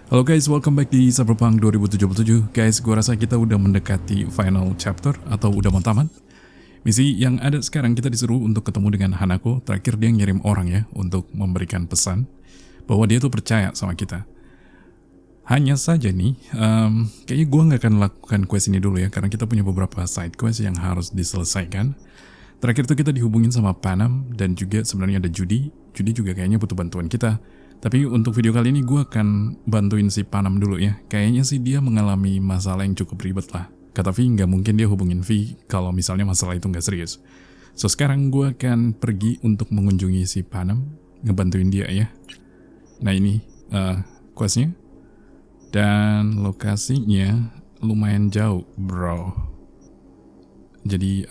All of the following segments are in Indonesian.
Halo guys, welcome back di Cyberpunk 2077. Guys, gua rasa kita udah mendekati final chapter atau udah mau tamat. Misi yang ada sekarang kita disuruh untuk ketemu dengan Hanako. Terakhir dia ngirim orang ya untuk memberikan pesan bahwa dia tuh percaya sama kita. Hanya saja nih, kayaknya gua nggak akan lakukan quest ini dulu ya, karena kita punya beberapa side quest yang harus diselesaikan. Terakhir tuh kita dihubungin sama Panam dan juga sebenarnya ada Judy. Judy juga kayaknya butuh bantuan kita. Tapi untuk video kali ini gue akan bantuin si Panam dulu ya. Kayaknya sih dia mengalami masalah yang cukup ribet lah. Kata V nggak mungkin dia hubungin V kalau misalnya masalah itu nggak serius. So sekarang gue akan pergi untuk mengunjungi si Panam, ngebantuin dia ya. Nah ini questnya. Dan lokasinya lumayan jauh bro. Jadi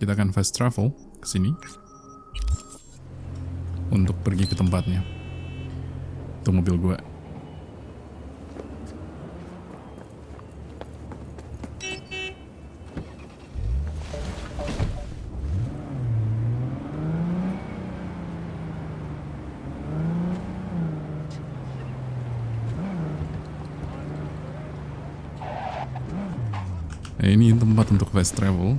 kita akan fast travel ke sini untuk pergi ke tempatnya. Itu mobil gue. Nah, ini tempat untuk fast travel.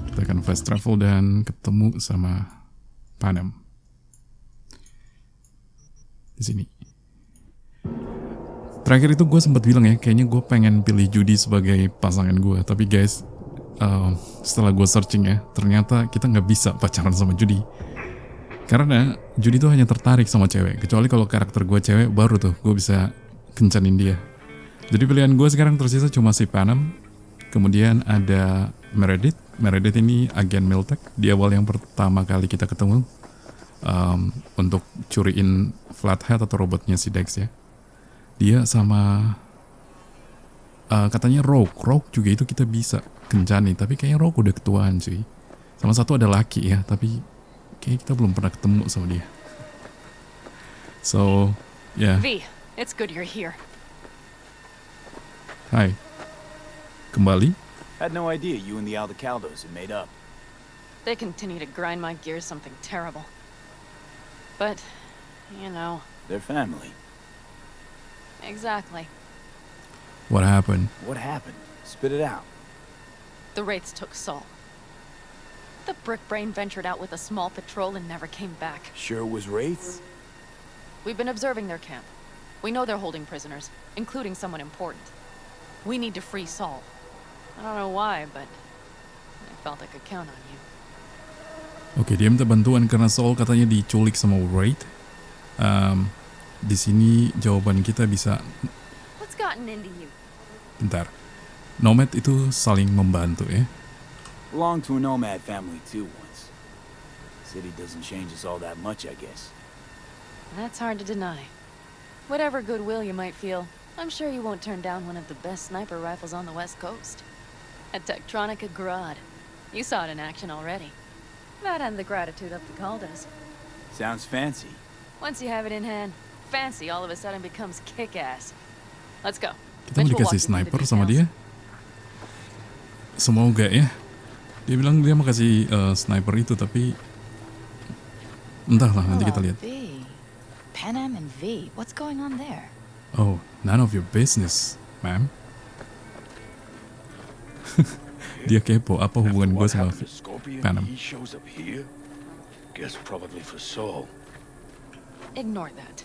Kita akan fast travel dan ketemu sama Panam di sini. Terakhir itu gue sempat bilang ya, kayaknya gue pengen pilih Judy sebagai pasangan gue. Tapi guys, setelah gue searching ya, ternyata kita nggak bisa pacaran sama Judy. Karena Judy tuh hanya tertarik sama cewek. Kecuali kalau karakter gue cewek, baru tuh gue bisa kencanin dia. Jadi pilihan gue sekarang tersisa cuma si Panam. Kemudian ada Meredith. Meredith ini agen Miltech. Di awal yang pertama kali kita ketemu. Untuk curiin Flathead atau robotnya si Dex ya. Dia sama katanya Rogue juga itu kita bisa kencani, tapi kayaknya Rogue udah ketuaan cuy. Sama satu ada laki ya, tapi kayaknya kita belum pernah ketemu sama dia. So yeah. V, it's good you're here. Hai, kembali. Had no idea you and the Aldecaldos had made up. They continue to grind my gears something terrible. But, you know. They're family. Exactly. What happened? What happened? Spit it out. The Wraiths took Saul. The brick brain ventured out with a small patrol and never came back. Sure it was Wraiths? We've been observing their camp. We know they're holding prisoners, including someone important. We need to free Saul. I don't know why, but I felt I could count on you. Oke, dia minta bantuan karena Saul katanya diculik sama Wraith. Di sini jawaban kita bisa. What's gotten into you? Bentar. Nomad itu saling membantu ya. Belonged to a nomad family too once. City doesn't change us all that much, I guess. That's hard to deny. Whatever goodwill you might feel, I'm sure you won't turn down one of the best sniper rifles on the West Coast. A Tektronica Grad. You saw it in action already. That and the gratitude of the Caldas. Sounds fancy. Once you have it in hand, fancy all of a sudden becomes kick-ass. Let's go. Kita mau dikasih sniper sama dia. Semoga ya. Dia bilang dia mau kasih sniper itu, tapi entahlah, nanti kita lihat. V. Panam and V. What's going on there? Oh, none of your business, ma'am. Dia kepo apa hubungan gue sama Panam. He shows up here. Guess probably for Saul. Ignore that.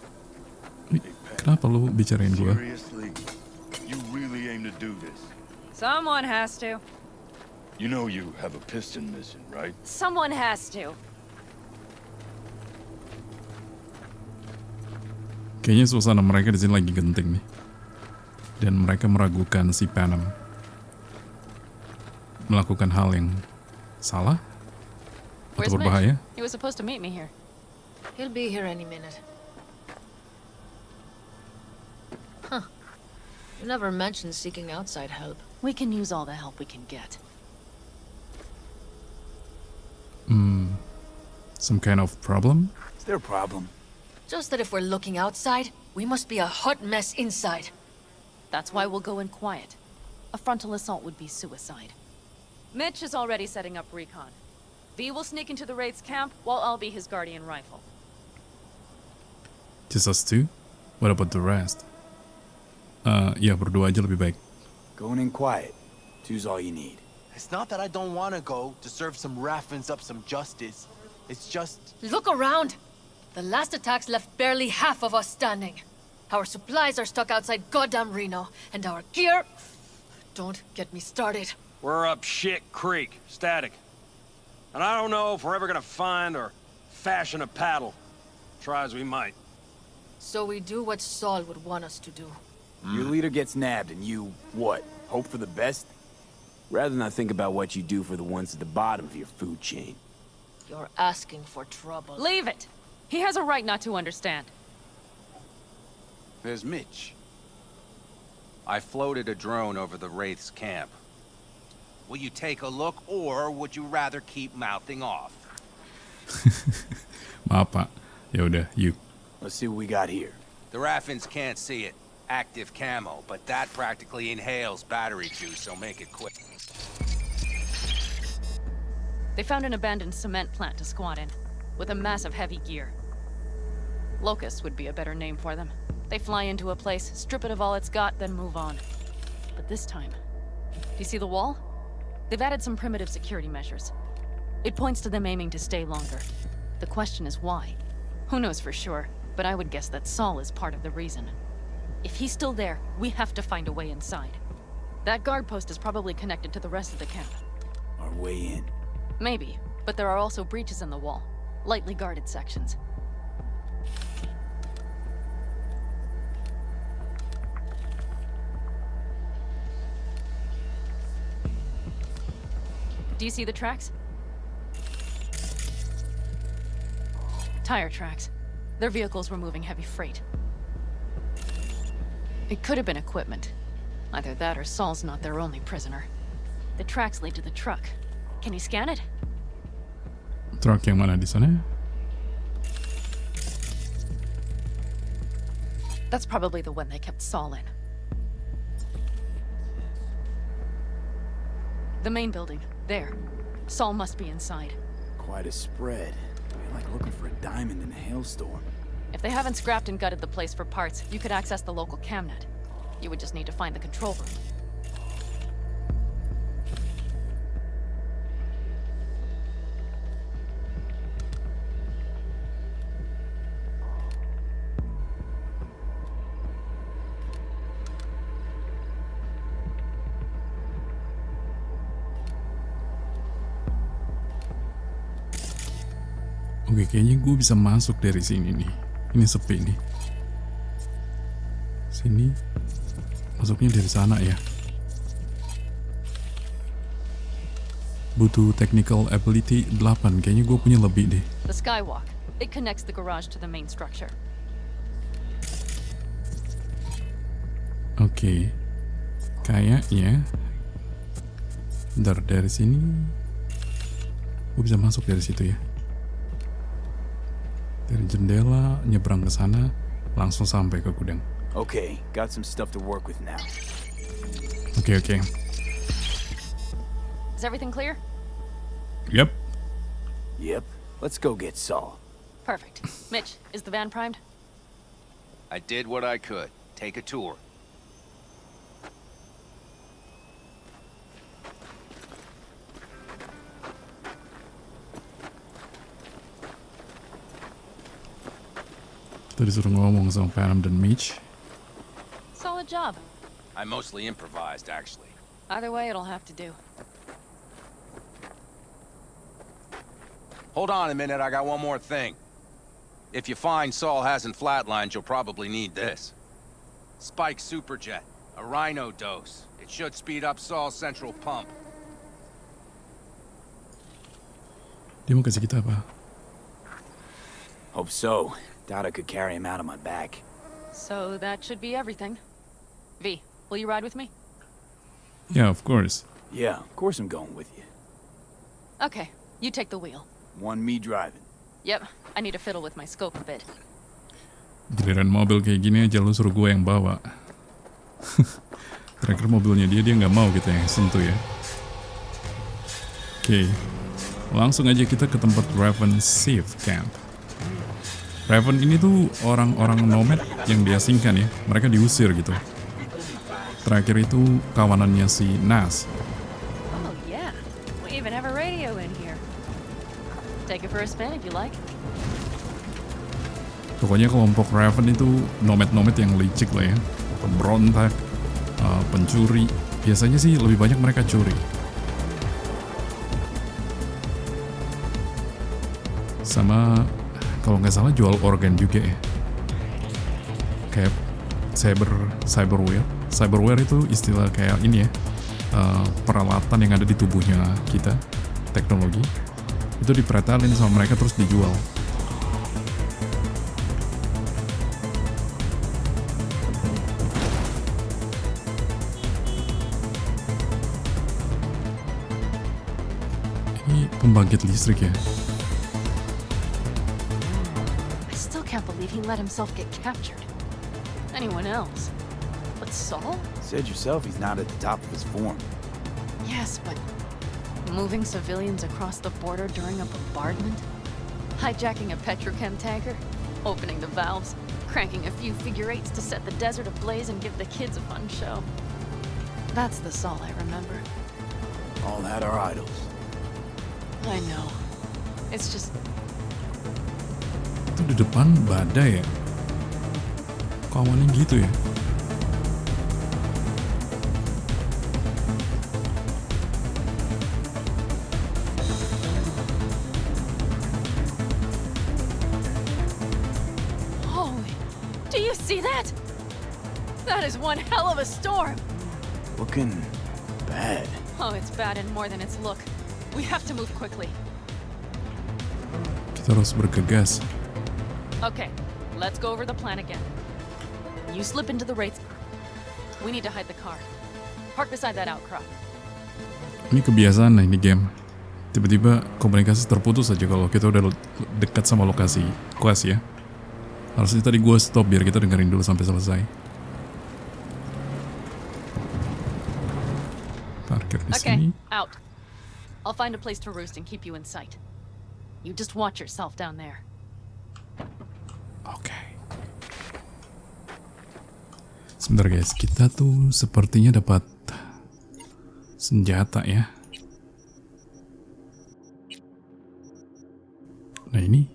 Kenapa lu bicarain gue? Seriously, you really aim to do this? Someone has to. You know you have a piston missing, right? Someone has to. Kayaknya suasana mereka di sini lagi genting nih. Dan mereka meragukan si Panam melakukan hal yang salah atau berbahaya. He was supposed to meet me here. He'll be here any minute. Huh. You never mentioned seeking outside help. We can use all the help we can get. Some kind of problem? Is there a problem? Just that if we're looking outside, we must be a hot mess inside. That's why we'll go in quiet. A frontal assault would be suicide. Mitch is already setting up recon. V will sneak into the Wraith's camp, while I'll be his guardian rifle. Just us two? What about the rest? Ya berdua aja lebih baik. Going in quiet. Two's all you need. It's not that I don't want to go to serve some Raffens up some justice. It's just... Look around! The last attacks left barely half of us standing. Our supplies are stuck outside goddamn Reno, and our gear... Don't get me started. We're up shit creek, static. And I don't know if we're ever gonna find or fashion a paddle. Try as we might. So we do what Saul would want us to do. Your leader gets nabbed and you, what, hope for the best? Rather not think about what you do for the ones at the bottom of your food chain. You're asking for trouble. Leave it! He has a right not to understand. There's Mitch. I floated a drone over the Wraith's camp. Will you take a look, or would you rather keep mouthing off? Maaf Pak. Ya udah, you. Let's see what we got here. The Raffens can't see it. Active camo, but that practically inhales battery juice, so make it quick. They found an abandoned cement plant to squat in, with a massive heavy gear. Locusts would be a better name for them. They fly into a place, strip it of all it's got, then move on. But this time, do you see the wall? They've added some primitive security measures. It points to them aiming to stay longer. The question is why? Who knows for sure, but I would guess that Saul is part of the reason. If he's still there, we have to find a way inside. That guard post is probably connected to the rest of the camp. Our way in. Maybe, but there are also breaches in the wall. Lightly guarded sections. Do you see the tracks? Tire tracks. Their vehicles were moving heavy freight. It could have been equipment. Either that or Saul's not their only prisoner. The tracks lead to the truck. Can you scan it? Truk yang mana di sana? That's probably the one they kept Saul in. The main building. There. Saul must be inside. Quite a spread. You're like looking for a diamond in a hailstorm. If they haven't scrapped and gutted the place for parts, you could access the local camnet. You would just need to find the control room. Oke, kayaknya gue bisa masuk dari sini nih. Ini sepi nih. Sini. Masuknya dari sana ya. Butuh technical ability 8. Kayaknya gue punya lebih deh. The skywalk. It connects the garage to the main structure. Oke. Kayaknya bentar, dari sini gue bisa masuk dari situ ya. Dari jendela nyebrang ke sana langsung sampai ke gudang. Okay, got some stuff to work with now. Oke. Is everything clear? Yep. Yep, let's go get Saul. Perfect. Mitch, is the van primed? I did what I could. Take a tour. Kita disuruh ngomong sama Panam dan Mitch. Solid job. I mostly improvised, actually. Either way, it'll have to do. Hold on a minute, I got one more thing. If you find Saul hasn't flatlined, you'll probably need this. Spike Superjet, a rhino dose. It should speed up Saul's central pump. Dia mau kasih kita apa? Hope so. Doubt I could carry him out on my back. So that should be everything. V, will you ride with me? Yeah, of course. Yeah, of course I'm going with you. Okay, you take the wheel. Want me driving? Yep, I need to fiddle with my scope a bit. Giliran mobil kayak gini aja lu suruh gue yang bawa. Terakhir mobilnya dia nggak mau kita yang sentuh ya. Oke, langsung aja kita ke tempat Raffen safe camp. Raffen ini tuh orang-orang nomad yang diasingkan ya. Mereka diusir gitu. Terakhir itu kawanannya si Nas. Oh yeah, we even have a radio in here. Take it for a spin if you like. Pokoknya kelompok Raffen itu nomad-nomad yang licik lah ya. Pemberontak, pencuri. Biasanya sih lebih banyak mereka curi. Sama kalau nggak salah jual organ juga ya. Kayak cyberware. Cyberware itu istilah kayak ini ya, peralatan yang ada di tubuhnya kita, teknologi, itu dipretelin sama mereka terus dijual. Ini pembangkit listrik ya. I still can't believe he let himself get captured. Anyone else? But Saul? Said yourself he's not at the top of his form. Yes, but moving civilians across the border during a bombardment? Hijacking a petrochem tanker? Opening the valves? Cranking a few figure eights to set the desert ablaze and give the kids a fun show? That's the Saul I remember. All had our idols. I know. It's just... Itu di depan badai ya. Kawannya gitu ya. Do you see that? That is one hell of a storm. Looking bad. Oh, it's bad and more than its look. We have to move quickly. Kita harus bergegas. Okay, let's go over the plan again. You slip into the Wraith. We need to hide the car. Park beside that outcrop. Ini kebiasaan nih di game. Tiba-tiba komunikasi terputus aja kalau kita udah dekat sama lokasi quest ya. Harusnya tadi gue stop biar kita dengerin dulu sampai selesai. Parkir di sini. Okay, out. I'll find a place to roost and keep you in sight. You just watch yourself down there. Oke. Sebentar guys, kita tuh sepertinya dapat senjata ya. Nah ini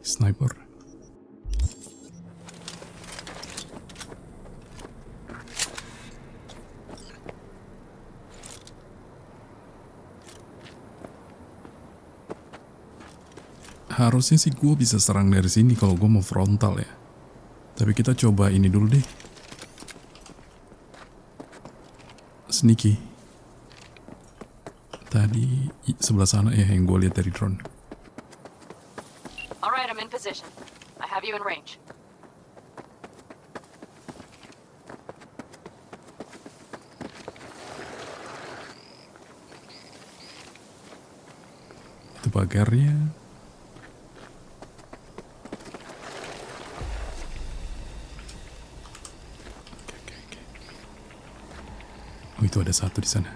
sniper. Harusnya sih gue bisa serang dari sini kalau gue mau frontal ya. Tapi kita coba ini dulu deh. Sneaky. Tadi sebelah sana ya yang gue lihat dari drone. All right, I'm in position. I have you in range. Itu pagarnya. Oke. Oh, itu ada satu di sana.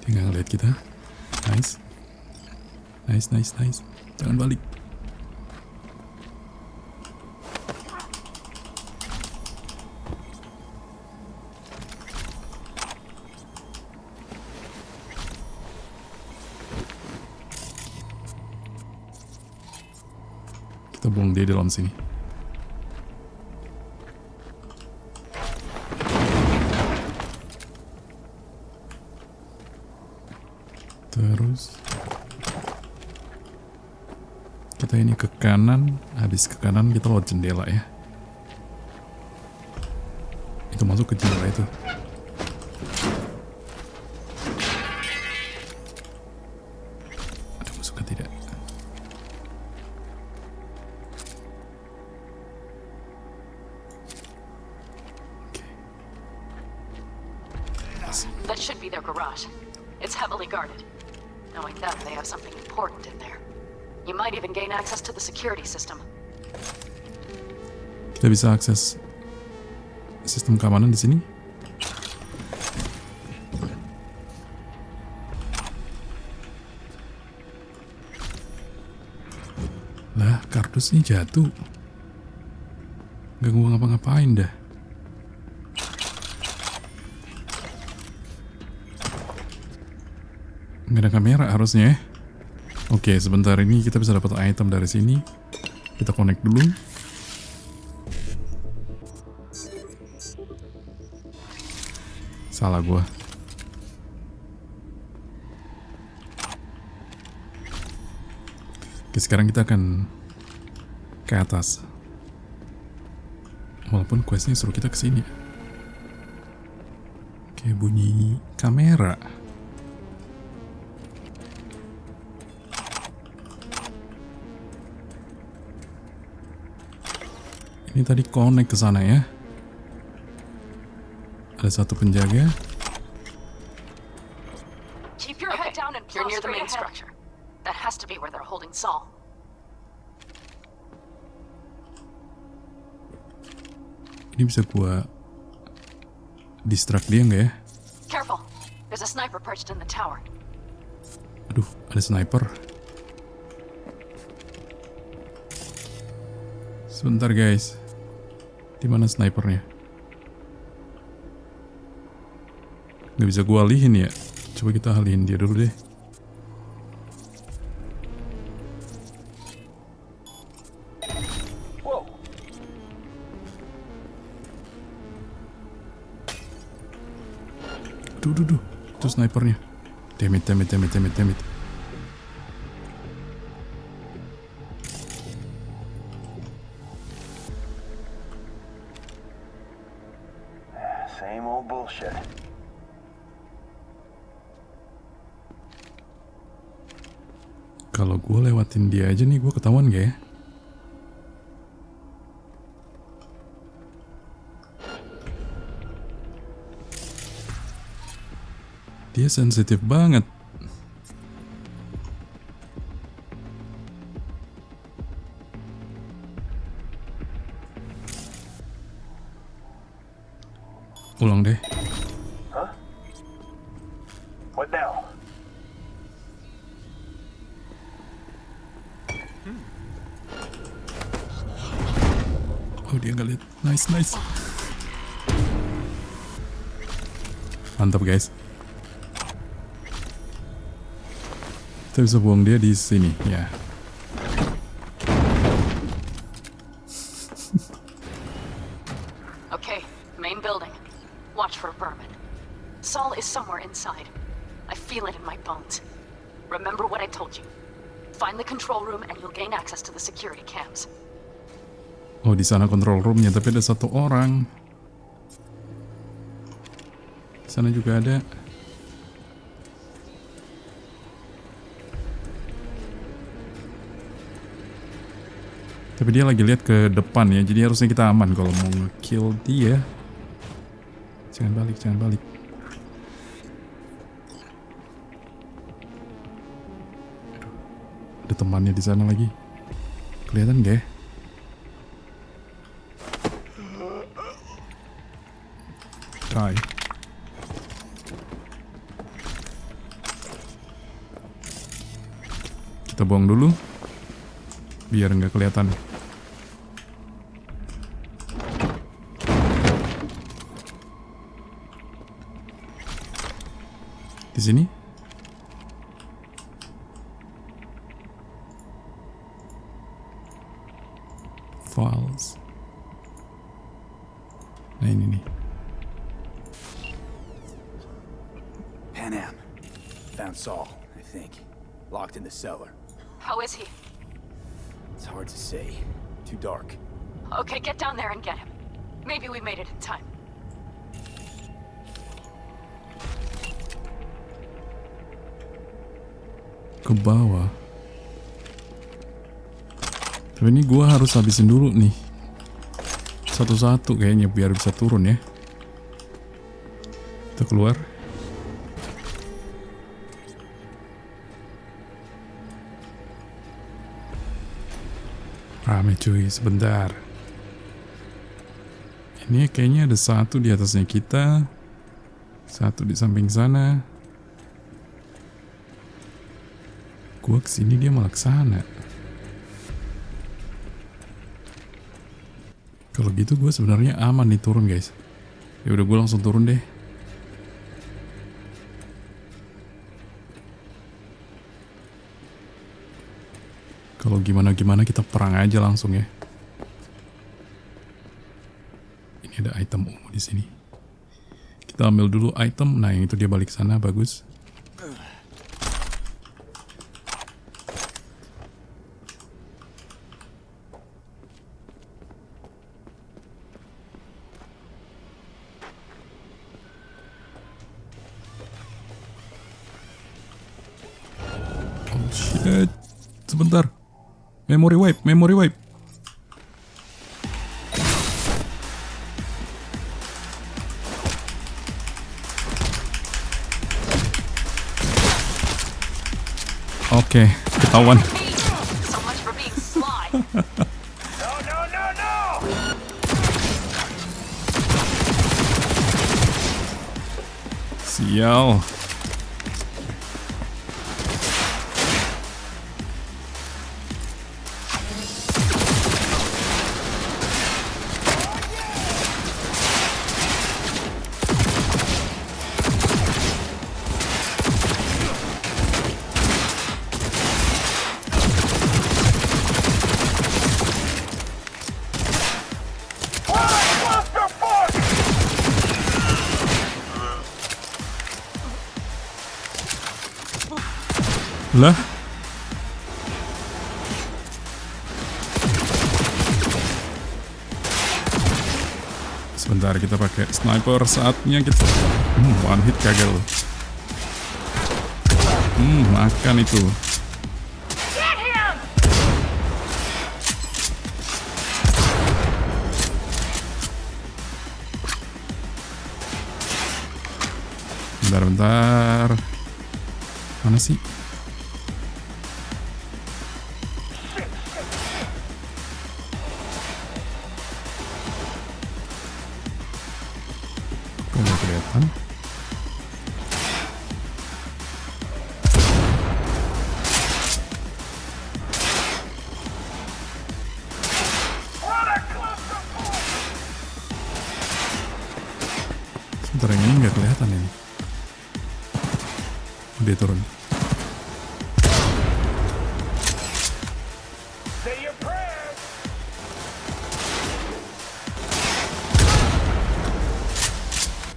Tinggal ngeliat kita. Nice. Jangan balik. Kita buang dia dalam sini. Terus kita ini ke kanan, habis ke kanan kita lewat jendela ya. Itu masuk ke jendela itu. Ada musuh kan tidak? Oke. That should be their garage. It's heavily guarded. Knowing that, they have something important in there. You might even gain access to the security system. Kita bisa akses sistem keamanan di sini. Lah, kardusnya jatuh. Gak gua ngapa-ngapain dah. Nggak ada kamera harusnya ya. Oke, sebentar ini kita bisa dapat item dari sini. Kita connect dulu. Salah gua. Oke, sekarang kita akan ke atas. Walaupun questnya suruh kita ke sini. Oke, bunyi kamera. Ini tadi connect ke sana ya. Ada satu penjaga. Keep your head down and you're near the main structure. That has to be where they're holding Saul. Ini bisa gua distract dia nggak ya? Careful. There's a sniper perched in the tower. Aduh, ada sniper. Sebentar guys. Di mana snipernya? Nggak bisa gua alihin ya. Coba kita alihin dia dulu deh. Duh. Itu snipernya. Damn it. Same old bullshit. Kalau gue lewatin dia aja nih, gue ketahuan gak ya? Dia sensitif banget. Ulang deh. Huh? What now? Oh, dia nggak lihat. Nice. Mantap guys. Kita bisa buang dia di sini ya. Okay, main building. Watch for vermin. Saul is somewhere inside. I feel it in my bones. Remember what I told you. Find the control room and you'll gain access to the security cams. Oh, di sana control roomnya, tapi ada satu orang. Di sana juga ada. Tapi dia lagi lihat ke depan ya, jadi harusnya kita aman kalau mau nge-kill dia. Jangan balik. Aduh, ada temannya di sana lagi. Kelihatan gak ya? Die. Kita buang dulu biar nggak kelihatan. Di sini. Files. Nah, ini nih. Panam. Found Saul, I think. Locked in the cellar. How is he? It's hard to say. Too dark. Okay, get down there and get him. Maybe we made it in time. Ke bawah. Tapi ini gua harus habisin dulu nih. Satu-satu kayaknya biar bisa turun ya. Kita keluar. Rame cuy, sebentar. Ini kayaknya ada satu di atasnya kita. Satu di samping sana. Gua kesini dia malah kesana. Kalau gitu gue sebenarnya aman nih turun guys. Ya udah gue langsung turun deh. Kalau gimana kita perang aja langsung ya. Ini ada item ungu di sini. Kita ambil dulu item. Nah yang itu dia balik sana, bagus. Oh shit. Sebentar. Memory wipe. Oke, ketahuan. So much for being sly. No! Sial. Lah. Sebentar kita pakai sniper, saatnya kita one hit kagak loh. Makan itu. Bentar. Mana sih? Kok nggak kelihatan? Sebentar, yang ini nggak kelihatan ini. Dia turun.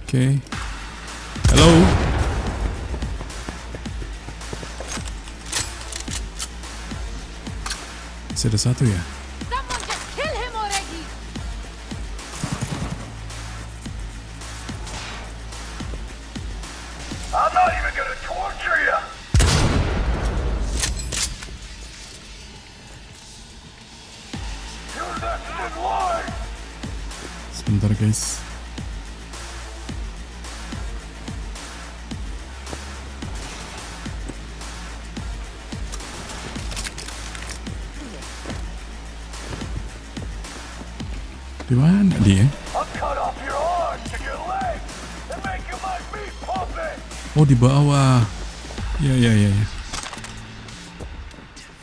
Oke. Halo. Masih ada satu ya? Someone just kill him already. I'm not even gonna torture you! You're next in line! Sebentar guys. Di mana dia? I'll cut off your arms to your legs and make you my meat puppet! Oh di bawah. Ya.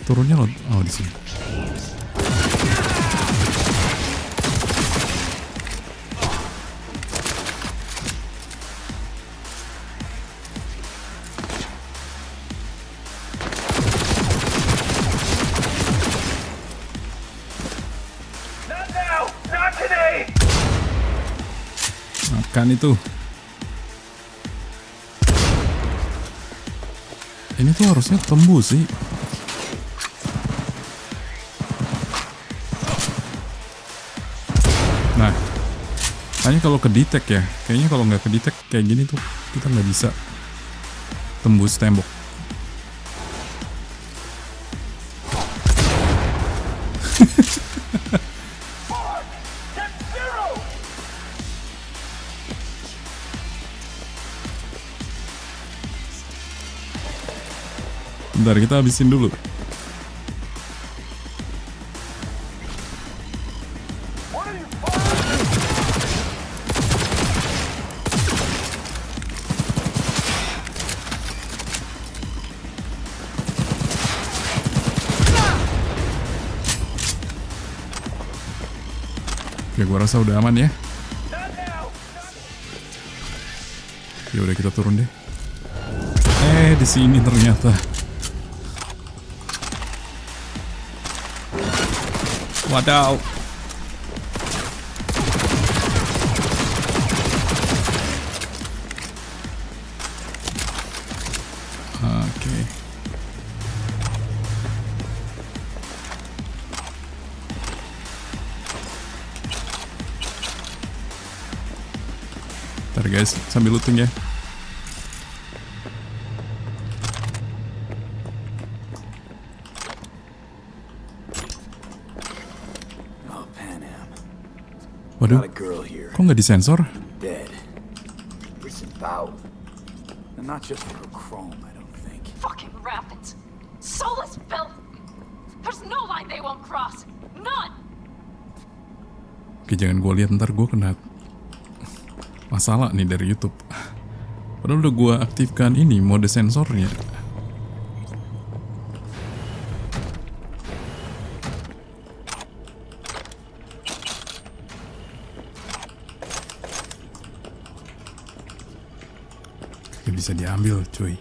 Turunnya lo. Oh di sini. Not now! Not today! Makan itu. Ini tuh harusnya tembus sih. Nah, hanya kalau kedetek ya. Kayaknya kalau nggak kedetek kayak gini tuh kita nggak bisa tembus tembok. Bentar, kita habisin dulu. Oke, gua rasa udah aman ya. Ya udah kita turun deh. Di sini ternyata. Wadaw. Oke. Ntar guys, sambil looting ya. Waduh, kok nggak disensor? Dead. It's about. And not just for her chrome, I don't think. Fucking Raffens. Soulless filth. There's no line they won't cross. None. Oke, jangan gue lihat, ntar gue kena masalah nih dari YouTube. Padahal udah gue aktifkan ini mode sensornya. Bisa diambil, cuy.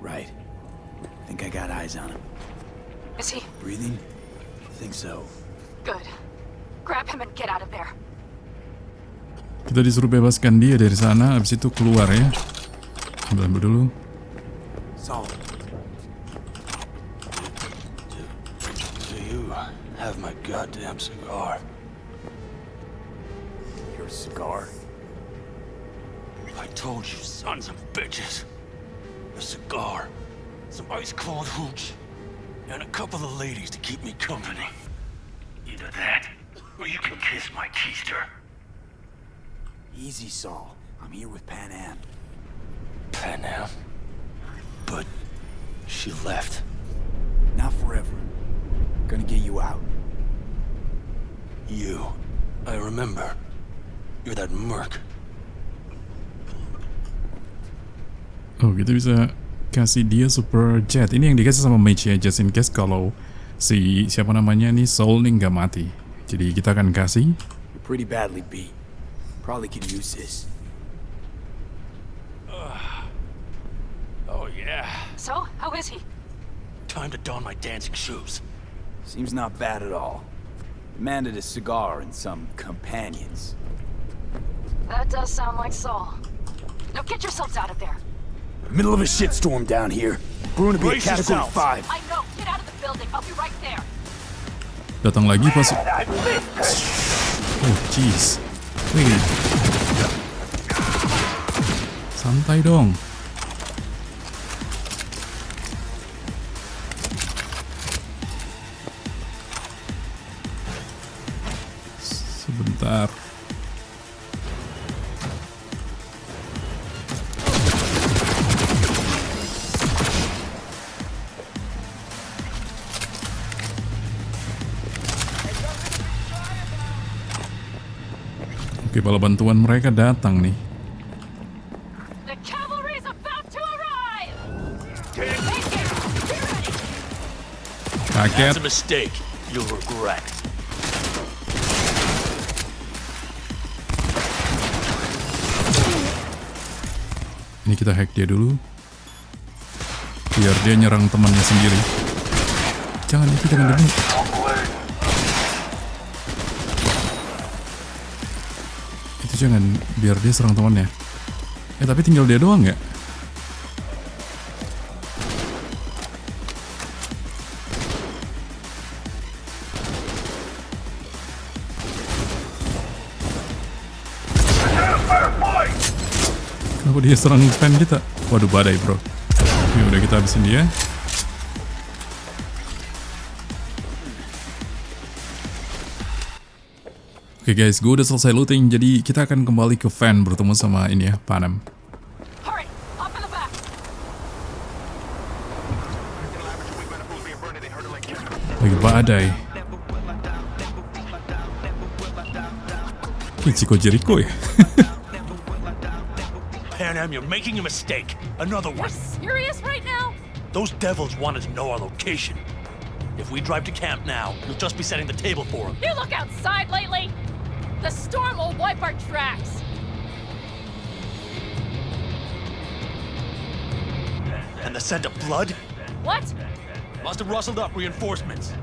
Right. Think I got eyes on him. Is he? Breathing? Think so. Good. Grab him and get out of there. Kita disuruh bebaskan dia dari sana, abis itu keluar ya. Ambil dulu. Saul. Do you have my goddamn cigar? Your cigar? I told you, sons of bitches. A cigar, some ice-cold hooch, and a couple of ladies to keep me company. Either that, or you can kiss my keister. Easy, Saul. I'm here with Panam. Panam? But she left. Not forever. Gonna get you out. You. I remember. You're that merc. Oh, kita bisa kasih dia super jet. Ini yang dikasih sama mage ya, just in case kalau si siapa namanya nih Saul nih nggak mati. Jadi kita akan kasih. You're pretty badly beat. Probably could use this. Oh yeah. So, how is he? Time to don my dancing shoes. Seems not bad at all. Demanded a cigar and some companions. That does sound like Saul. Now get yourselves out of there. Middle of a shitstorm down here. Brewing to be a Brace category yourself. 5. I know. Get out of the building. I'll be right there. Datang lagi pas. Oh, jeez. Wait. Santai dong. Sebentar. Oke, bala bantuan mereka datang nih. The cavalry's about to arrive. Take it. Get ready. Kaget. That's a mistake. You'll regret. Ini kita hack dia dulu. Biar dia nyerang temannya sendiri. Jangan dibunuh. Itu jangan, biar dia serang temannya. Tapi tinggal dia doang nggak? Kenapa dia serang fan kita? Waduh, badai bro. Oke, udah kita habisin dia. Oke guys, gue udah selesai looting, jadi kita akan kembali ke van bertemu sama ini ya, Panam. Hurry, up in the back. Lagi badai. Ini Chico Jericho ya? Panam, you're making a mistake. Another one. You're serious right now? Those devils wanted to know our location. If we drive to camp now, you'll just be setting the table for him. You look outside lately? The storm will wipe our tracks. And the scent of blood? What? Must have rustled up reinforcements.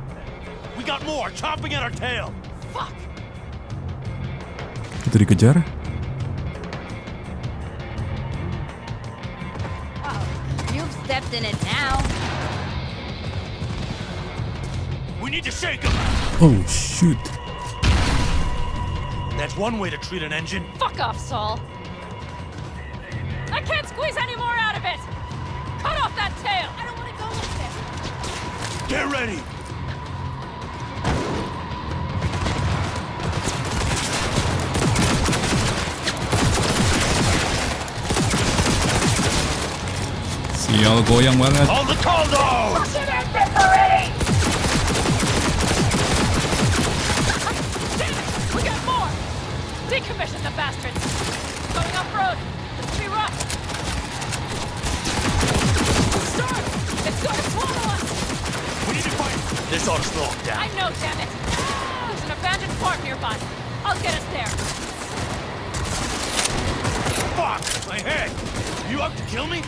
We got more chomping at our tail. Fuck. Kita dikejar. Oh, you've stepped in it now. We need to shake him. Oh shoot. That's one way to treat an engine. Fuck off, Saul. I can't squeeze any more out of it. Cut off that tail. I don't want to go with this. Get ready. Sial, goyang banget. Hold the call dogs. Damn it! We got more! Decommission the bastards! Going off-road! This will be rough! Storm! It's going to swallow us! We need to fight. This ought to slow him down. I know, damn it! There's an abandoned farm nearby. I'll get us there. Fuck! My head! You out to kill me?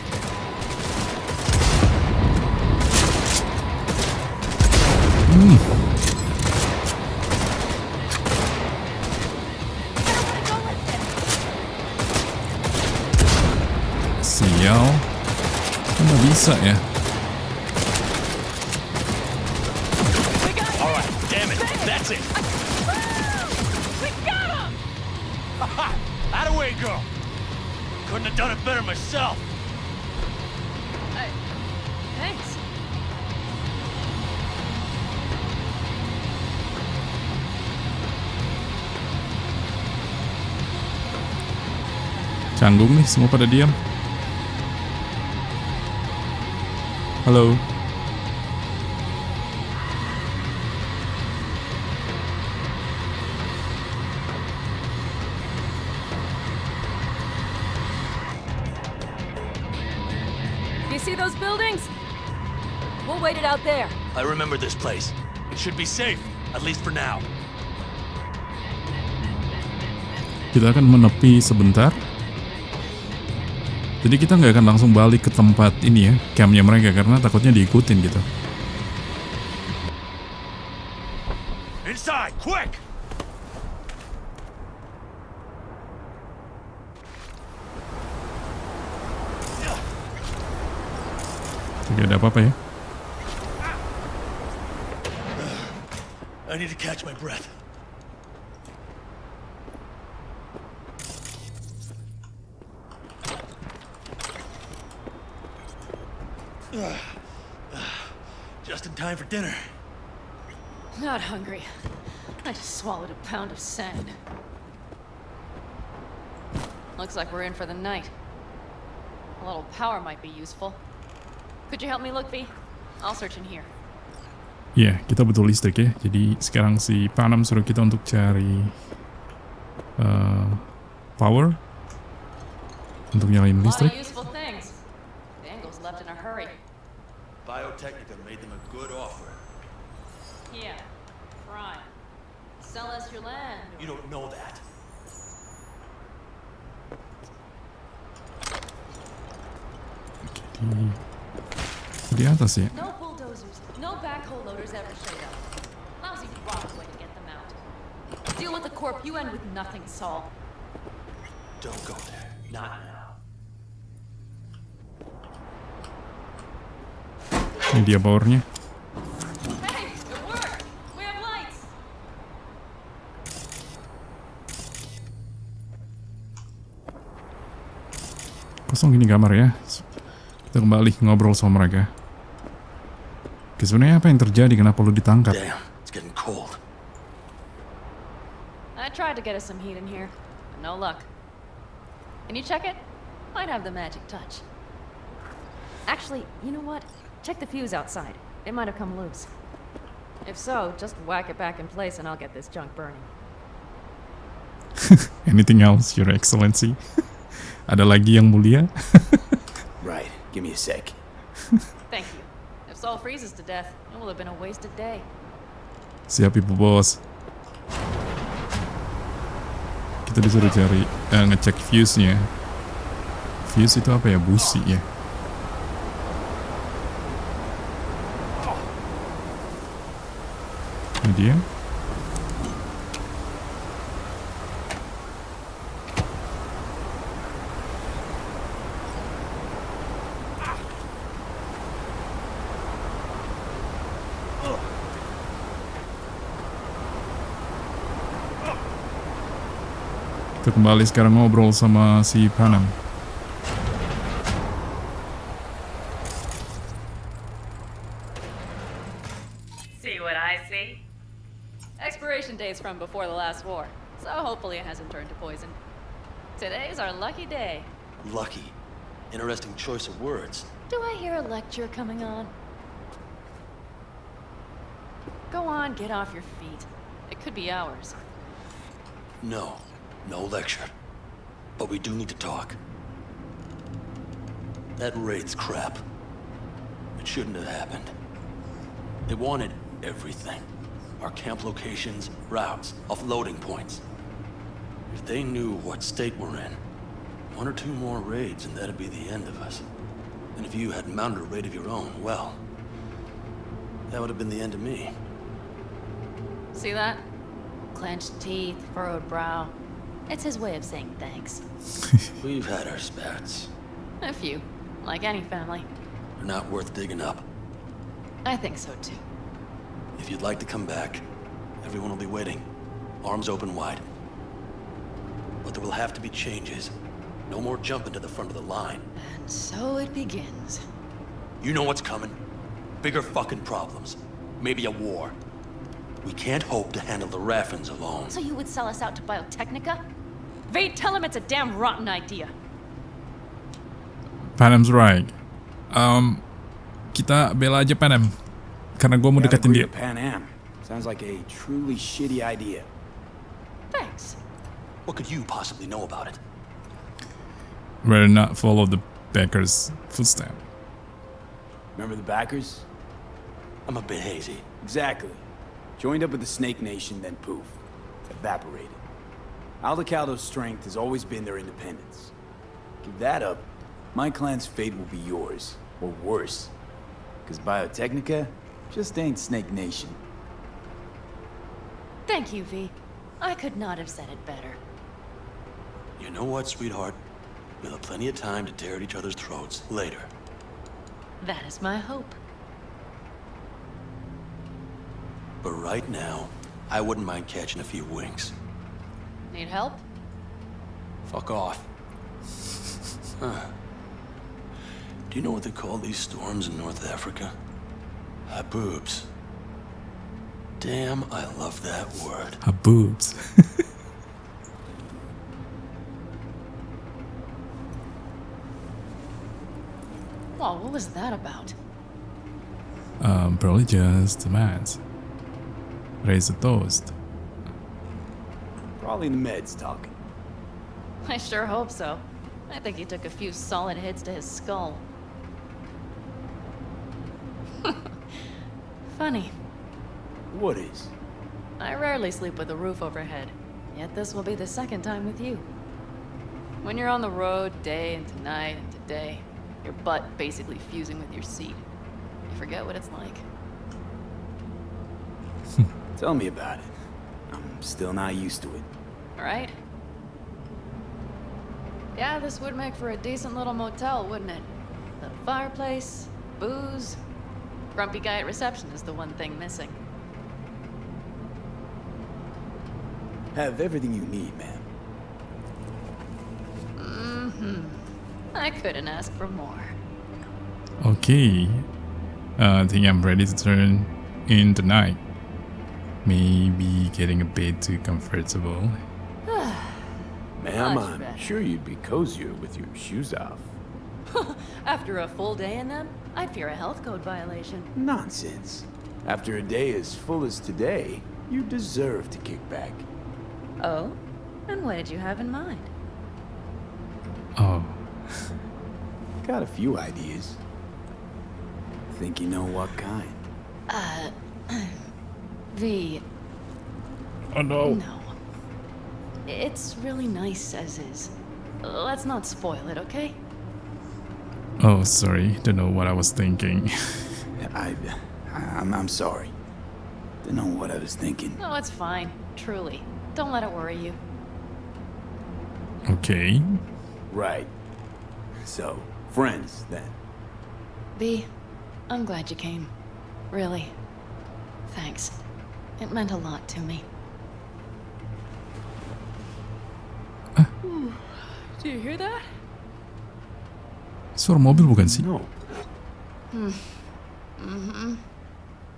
Sial. Nggak bisa ya. We got him! Alright, damn it. That's it. We got him! Haha! Out-of-way, girl. Couldn't have done it better myself. Thanks. Canggung nih, semua pada diam. Halo. You see those buildings? We'll wait it out there. I remember this place. It should be safe, at least for now. Kita akan menepi sebentar. Jadi kita nggak akan langsung balik ke tempat ini ya, campnya mereka, karena takutnya diikutin gitu. Inside, quick! Tidak ada apa-apa ya. I need to catch my breath. Just in time for dinner. Not hungry. I just swallowed a pound of sand. Looks like we're in for the night. A little power might be useful. Could you help me look, V? I'll search in here. Iya, kita butuh listrik ya. Jadi sekarang si Panam suruh kita untuk cari power untuk nyalain A lot listrik. of useful things. Dangles left in a hurry. Biotechnica made them a good offer. Yeah, prime. Sell us your land. You don't know that. Di atas ya. No bulldozers, no backhoe loaders ever showed up. Lousy rock way to get them out. Deal with the corp, you end with nothing, Saul. Don't go there. Not now. Ini dia powernya. Hey, it worked! We have lights! Kosong gini kamar ya. Kita kembali ngobrol sama mereka. Sebenarnya apa yang terjadi? Kenapa lu ditangkap? Damn, it's getting cold. I tried to get us some heat in here, but no luck. Can you check it? Might have the magic touch. Actually, you know what? Check the fuse outside. It might have come loose. If so, just whack it back in place and I'll get this junk burning. Anything else, Your Excellency? Ada lagi yang mulia? Right. Give me a sec. Thank you. If If Saul freezes to death, it will have been a wasted day. Siap ibu bos. Kita disuruh cari ngecek fuse-nya. Fuse itu apa ya? Busi ya. Ini dia. Kita kembali sekarang ngobrol sama si Panam. See what I see? Expiration date's from before the last war, so hopefully it hasn't turned to poison. Today's our lucky day. Lucky. Interesting choice of words. Do I hear a lecture coming on? Go on, get off your feet. It could be hours. No. No lecture. But we do need to talk. That Wraith's crap. It shouldn't have happened. They wanted everything. Our camp locations, routes, offloading points. If they knew what state we're in, 1 or 2 more raids and that'd be the end of us. And if you had mounted a raid of your own, well, that would have been the end of me. See that? Clenched teeth, furrowed brow. It's his way of saying thanks. We've had our spats. A few, like any family. They're not worth digging up. I think so too. If you'd like to come back, everyone will be waiting. Arms open wide. But there will have to be changes. No more jumping to the front of the line. And so it begins. You know what's coming. Bigger fucking problems. Maybe a war. We can't hope to handle the Raffens alone. So you would sell us out to Biotechnica? Vade, tell him it's a damn rotten idea. Panam's right. Kita bela aja Panam. Karena gue mau deketin dia. Panam. Sounds like a truly shitty idea. Thanks. What could you possibly know about it? Better not follow the Becker's footsteps. Remember the backers? I'm a bit hazy. Exactly. Joined up with the Snake Nation, then poof. Evaporated. Aldecaldo's strength has always been their independence. Give that up, my clan's fate will be yours. Or worse. Because Biotechnica just ain't Snake Nation. Thank you, V. I could not have said it better. You know what, sweetheart? We'll have plenty of time to tear at each other's throats later. That is my hope. But right now, I wouldn't mind catching a few winks. Need help? Fuck off. Huh. Do you know what they call these storms in North Africa? Haboobs. Damn, I love that word. Haboobs. Wow, what was that about? Probably just a meds. Raise a toast. Probably the meds talking. I sure hope so. I think he took a few solid hits to his skull. Funny. What is? I rarely sleep with a roof overhead, yet this will be the second time with you. When you're on the road day into night into day, your butt basically fusing with your seat. You forget what it's like. Tell me about it. I'm still not used to it. Right? Yeah, this would make for a decent little motel, wouldn't it? Little fireplace, booze. Grumpy guy at reception is the one thing missing. Have everything you need, man. I couldn't ask for more. Okay. I think I'm ready to turn in tonight. Maybe getting a bit too comfortable. Ma'am, Much I'm better. sure you'd be cozier with your shoes off. After a full day in them, I'd fear a health code violation. Nonsense. After a day as full as today, you deserve to kick back. Oh? And what did you have in mind? Oh. Got a few ideas. Think you know what kind? V. Oh no. No. It's really nice as is. Let's not spoil it, okay? Oh, sorry. Don't know what I was thinking. I'm sorry. Don't know what I was thinking. No, it's fine. Truly. Don't let it worry you. Okay. Right. So, friends, then. B, I'm glad you came. Really. Thanks. It meant a lot to me. Do you hear that? Suara mobil bukan sih? No.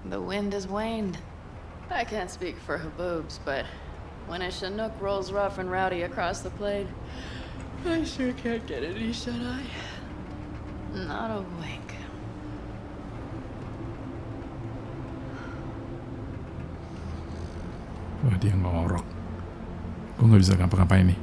The wind has waned. I can't speak for her boobs, but when a Chinook rolls rough and rowdy across the plain, I sure can't get any shut-eye. Not a wink. Wah, dia ngorok. Gue nggak bisa ngapa-ngapain nih.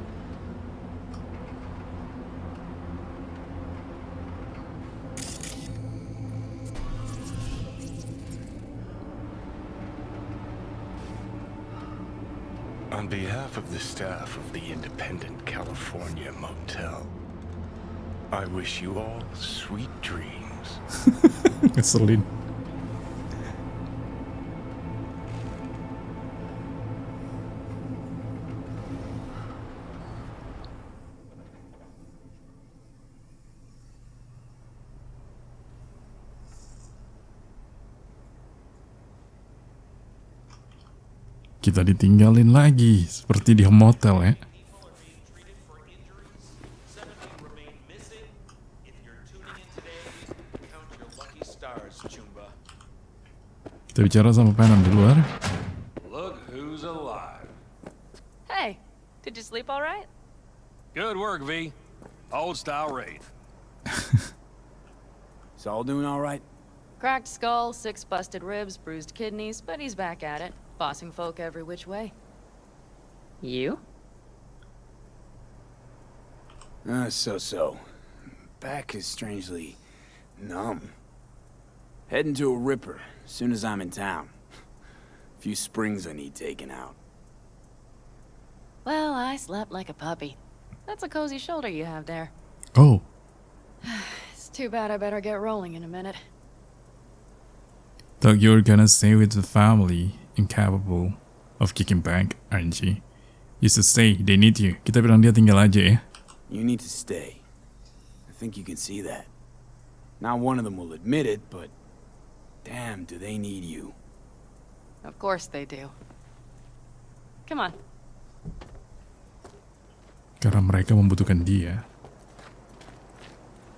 On behalf of the staff of the Independent California Motel, I wish you all sweet dreams. Ngeselin. Kita ditinggalin lagi, seperti di motel ya. Kita bicara sama Panam di luar. Look who's alive. Hey, did you sleep all right? Good work, V. Old style Wraith. Saul doing all right? Cracked skull, 6 busted ribs, bruised kidneys, but he's back at it, bossing folk every which way. You? So. Back is strangely numb. Heading to a ripper as soon as I'm in town. A few springs I need taken out. Well, I slept like a puppy. That's a cozy shoulder you have there. Oh, It's too bad I better get rolling in a minute. thought you were gonna stay with the family, incapable of kicking back, aren't you? You should stay, they need you. Kita bilang dia tinggal aja ya. You need to stay. I think you can see that. Not one of them will admit it, but damn, do they need you. Of course they do. Come on. Karena mereka membutuhkan dia.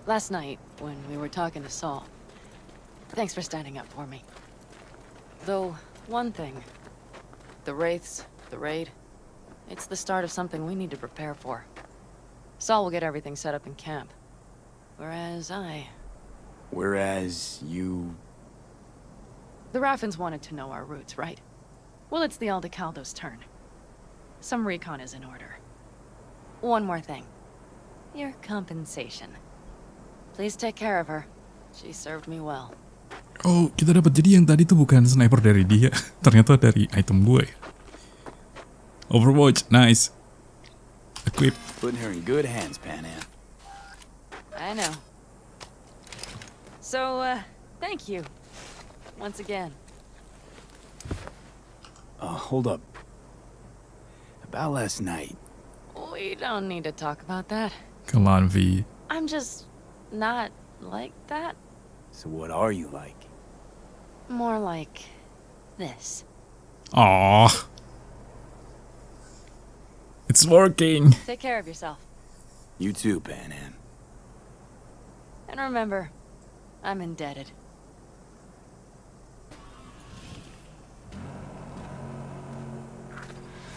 Last night, when we were talking to Saul, thanks for standing up for me. Though, one thing. The Wraiths, the raid, it's the start of something we need to prepare for. Saul will get everything set up in camp. Whereas you... The Raffens wanted to know our routes, right? Well, it's the Aldecaldo's turn. Some recon is in order. One more thing. Your compensation. Please take care of her. She served me well. Oh, kita dapat jadi yang tadi tuh bukan sniper dari dia, ternyata dari item gue. Overwatch, nice. Equip. Putting her in good hands, Panam. I know. So, thank you. Once again. Hold up. About last night. We don't need to talk about that. Come on, V. I'm just not like that. So what are you like? More like this. Aww. It's working. Take care of yourself. You too, Panam. And remember, I'm indebted.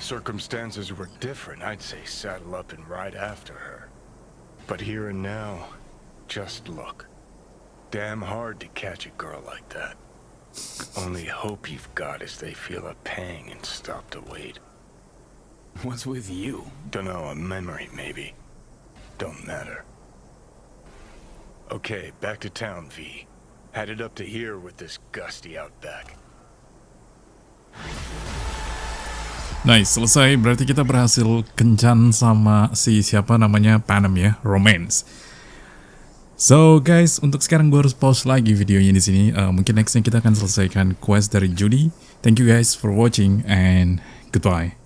Circumstances were different, I'd say saddle up and ride after her. But here and now, just look. Damn hard to catch a girl like that. Only hope you've got is they feel a pang and stop to wait. What's with you? Dunno, a memory maybe. Don't matter. Okay, back to town, V. Headed up to here with this gusty outback. Nice, selesai. Berarti kita berhasil kencan sama si siapa namanya Panam ya, romance. So guys, untuk sekarang gue harus pause lagi videonya di sini. Mungkin nextnya kita akan selesaikan quest dari Judy. Thank you guys for watching and goodbye.